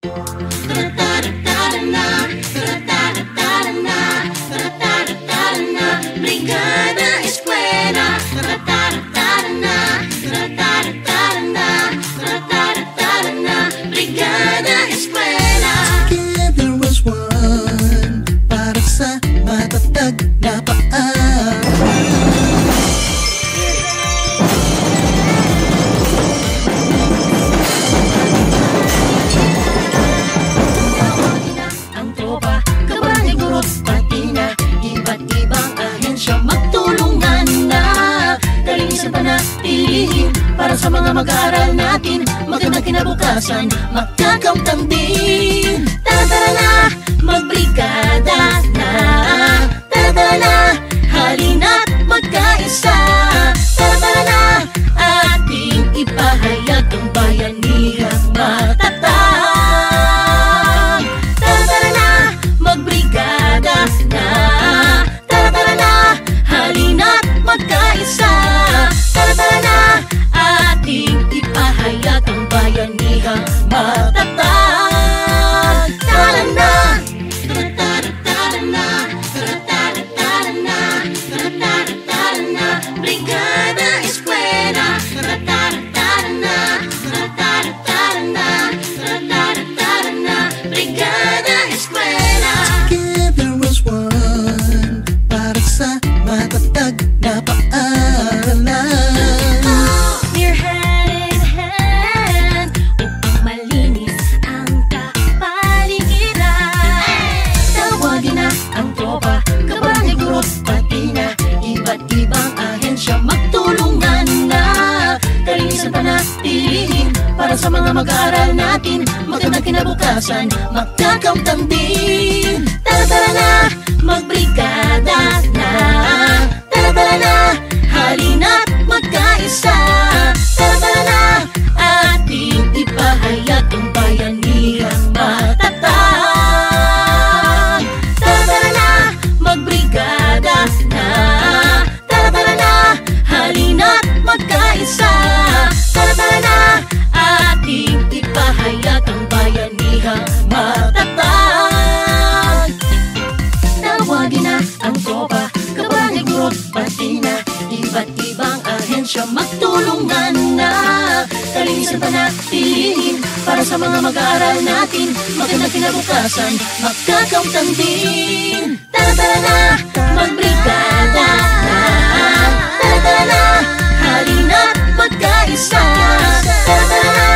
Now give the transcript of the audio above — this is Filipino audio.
Brigada Eskwela. Brigada Eskwela. Together as one, para sa matatag na paan. Ang tropa, kabarangay, guro, pati na iba't ibang ahensya magtulungan na. Kalinisan panatilihin para sa mga mag-aaral natin, magandang kinabukasan, magkakamtan din. Tara na, magbrigada na. Tara na, halina't magkaisa. Tara na, ating ipahayag ang bayanihang matatag. Tara na, magbrigada na. Tara na, halina't magkaisa. Tara na, ating ipahayag ang bayanihang matatag. Tara na, Brigada Eskwela. Brigada Eskwela. Together as one, para sa matatag na paaralan. We're hand in hand upang malinis ang kapaligiran. Tawagin na ang tropa, kabarangay, guro, pati na iba't ibang ahensya magtulungan na. Kalinisan panatilihin para sa mga mag-aaral natin, magandang kinabukasan, magkakamtan din. Tara na, magbrigada na. Tara na, halina't magkaisa. Tara na, ating ipahayag ang bayanihang matatag. Tara na, magbrigada na. Tara na, halina't magkaisa. Tara na, ating ipahayag ang bayanihang matatag. Tawagin na ang tropa, kabarangay, guro, pati na iba't ibang ahensya magtulungan na. Kalinisan panatilihin para sa mga mag-aaral natin, magandang kinabukasan, magkakamtan din. Tara na, magbrigada na. Tara na, halina't magkaisa. Tara na,